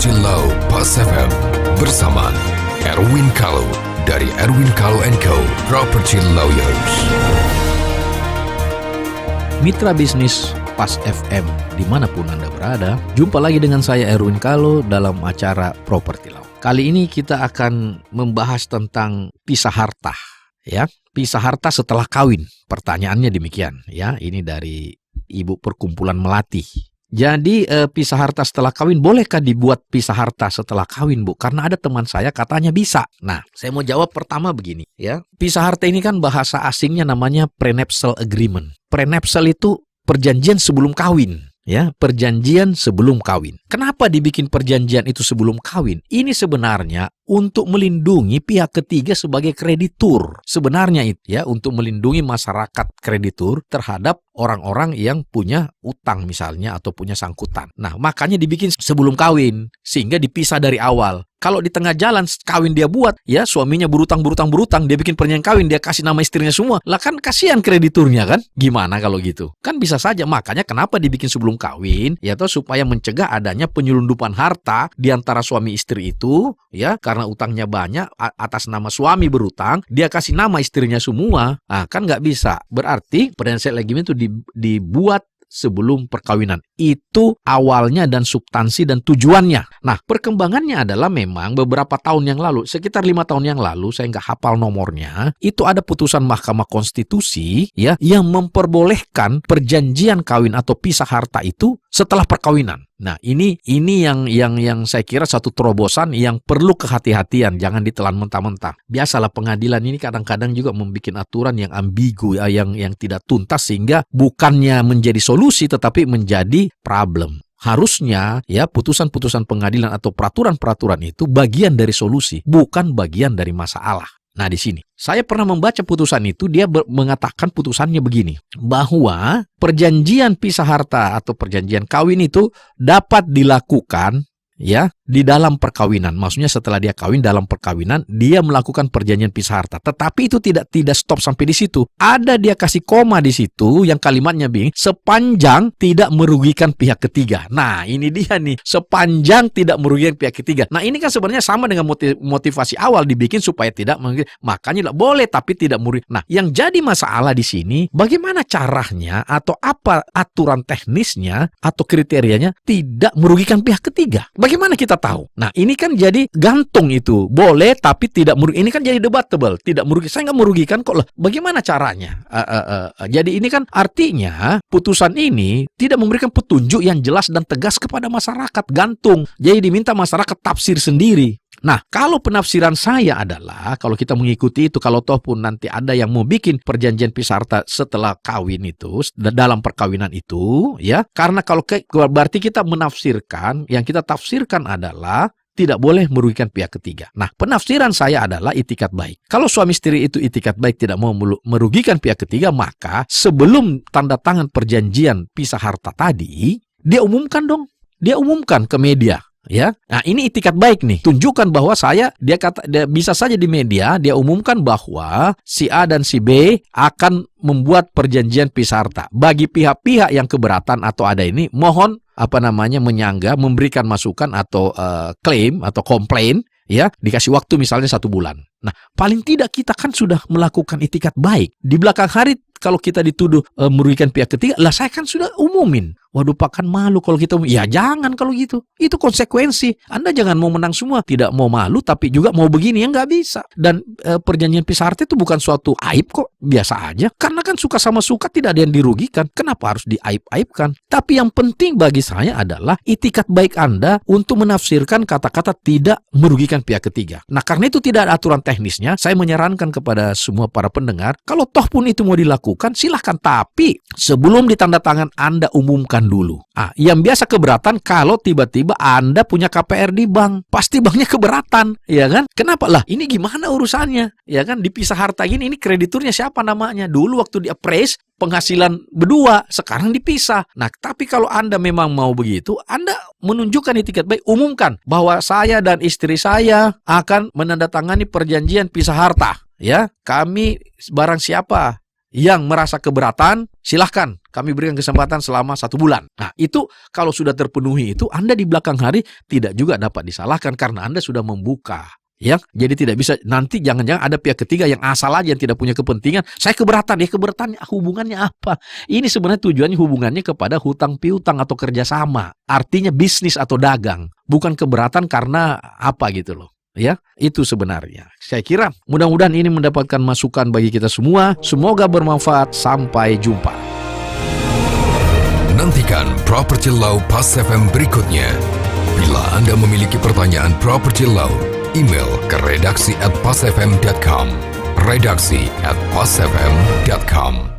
Property Law Pas FM bersama Erwin Kalau dari Erwin Kalau & Co. Property Lawyers. Mitra bisnis Pas FM dimanapun Anda berada, jumpa lagi dengan saya Erwin Kalau dalam acara Property Law. Kali ini kita akan membahas tentang pisah harta, ya. Pisah harta setelah kawin. Pertanyaannya demikian, ya. Ini dari Ibu Perkumpulan Melati. Jadi pisah harta setelah kawin, bolehkah dibuat pisah harta setelah kawin, Bu? Karena ada teman saya katanya bisa. Nah, saya mau jawab pertama begini, ya. Pisah harta ini kan bahasa asingnya namanya prenuptial agreement. Prenuptial itu perjanjian sebelum kawin. Ya, perjanjian sebelum kawin. Kenapa dibikin perjanjian itu sebelum kawin? Ini sebenarnya untuk melindungi pihak ketiga sebagai kreditur. Sebenarnya itu ya, untuk melindungi masyarakat kreditur terhadap orang-orang yang punya utang misalnya atau punya sangkutan. Nah, makanya dibikin sebelum kawin sehingga dipisah dari awal. Kalau di tengah jalan kawin dia buat, ya suaminya berutang, dia bikin perjanjian kawin, dia kasih nama istrinya semua. Lah kan kasihan krediturnya kan? Gimana kalau gitu? Kan bisa saja, makanya kenapa dibikin sebelum kawin? Ya toh supaya mencegah adanya penyelundupan harta di antara suami istri itu, ya karena utangnya banyak atas nama suami berutang, dia kasih nama istrinya semua. Ah, kan nggak bisa. Berarti perjanjian agreement itu dibuat sebelum perkawinan. Itu awalnya dan substansi dan tujuannya. Nah, perkembangannya adalah memang beberapa tahun yang lalu, sekitar 5 tahun yang lalu, saya nggak hafal nomornya, itu ada putusan Mahkamah Konstitusi ya yang memperbolehkan perjanjian kawin atau pisah harta itu setelah perkawinan. Nah, ini yang saya kira satu terobosan yang perlu kehati-hatian, jangan ditelan mentah-mentah. Biasalah pengadilan ini kadang-kadang juga membuat aturan yang ambigu, yang tidak tuntas sehingga bukannya menjadi solusi tetapi menjadi problem. Harusnya ya putusan-putusan pengadilan atau peraturan-peraturan itu bagian dari solusi, bukan bagian dari masalah. Nah, di sini saya pernah membaca putusan itu, dia mengatakan putusannya begini, bahwa perjanjian pisah harta atau perjanjian kawin itu dapat dilakukan ya di dalam perkawinan. Maksudnya setelah dia kawin, dalam perkawinan dia melakukan perjanjian pisah harta. Tetapi itu tidak stop sampai di situ. Ada dia kasih koma di situ yang kalimatnya sepanjang tidak merugikan pihak ketiga. Nah, ini dia nih, sepanjang tidak merugikan pihak ketiga. Nah, ini kan sebenarnya sama dengan motivasi awal dibikin supaya tidak merugikan. Makanya boleh tapi tidak merugikan. Nah, yang jadi masalah di sini bagaimana caranya atau apa aturan teknisnya atau kriterianya tidak merugikan pihak ketiga. Bagaimana kita tahu? Nah, ini kan jadi gantung itu. Boleh tapi tidak merugikan. Ini kan jadi debatable. Tidak merugikan. Saya nggak merugikan kok lah. Bagaimana caranya? Jadi ini kan artinya putusan ini tidak memberikan petunjuk yang jelas dan tegas kepada masyarakat. Gantung. Jadi diminta masyarakat tafsir sendiri. Nah, kalau penafsiran saya adalah, kalau kita mengikuti itu, kalau toh pun nanti ada yang mau bikin perjanjian pisah harta setelah kawin itu, dalam perkawinan itu, ya, karena kalau berarti kita menafsirkan, yang kita tafsirkan adalah tidak boleh merugikan pihak ketiga. Nah, penafsiran saya adalah itikat baik. Kalau suami istri itu itikat baik tidak mau merugikan pihak ketiga, maka sebelum tanda tangan perjanjian pisah harta tadi, dia umumkan dong. Dia umumkan ke media. Ya, nah ini itikat baik nih. Tunjukkan bahwa dia bisa saja di media dia umumkan bahwa si A dan si B akan membuat perjanjian pisah harta. Bagi pihak-pihak yang keberatan atau ada ini, mohon menyangga, memberikan masukan atau klaim atau komplain, ya, dikasih waktu misalnya 1 bulan. Nah, paling tidak kita kan sudah melakukan itikat baik. Di belakang hari kalau kita dituduh merugikan pihak ketiga, lah saya kan sudah umumin. Waduh, pakan malu kalau kita ya jangan kalau gitu. Itu konsekuensi. Anda jangan mau menang semua, tidak mau malu tapi juga mau begini, ya nggak bisa. Dan perjanjian pisah harta itu bukan suatu aib kok, biasa aja. Karena kan suka sama suka tidak ada yang dirugikan. Kenapa harus diaib-aibkan? Tapi yang penting bagi saya adalah itikat baik Anda untuk menafsirkan kata-kata tidak merugikan pihak ketiga. Nah, karena itu tidak ada aturan teknisnya, saya menyarankan kepada semua para pendengar, kalau toh pun itu mau dilakukan, silahkan. Tapi sebelum ditandatangan Anda umumkan dulu. Yang biasa keberatan kalau tiba-tiba Anda punya KPR di bank, pasti banknya keberatan, ya kan? Kenapa lah? Ini gimana urusannya? Ya kan? Dipisah harta gini, ini krediturnya siapa namanya? Dulu waktu di appraise penghasilan berdua, sekarang dipisah. Nah, tapi kalau Anda memang mau begitu, Anda menunjukkan itikat baik, umumkan bahwa saya dan istri saya akan menandatangani perjanjian pisah harta. Ya, kami barang siapa yang merasa keberatan, silahkan kami berikan kesempatan selama 1 bulan. Nah, itu kalau sudah terpenuhi itu, Anda di belakang hari tidak juga dapat disalahkan karena Anda sudah membuka. Ya, jadi tidak bisa nanti jangan-jangan ada pihak ketiga yang asal aja yang tidak punya kepentingan. Saya keberatan, keberatan hubungannya apa? Ini sebenarnya tujuannya hubungannya kepada hutang piutang atau kerjasama. Artinya bisnis atau dagang, bukan keberatan karena apa gitu loh. Ya, itu sebenarnya. Saya kira mudah-mudahan ini mendapatkan masukan bagi kita semua. Semoga bermanfaat. Sampai jumpa. Nantikan Property Law Pas FM berikutnya. Bila Anda memiliki pertanyaan Property Law, email ke redaksi@pasfm.com. redaksi@pasfm.com.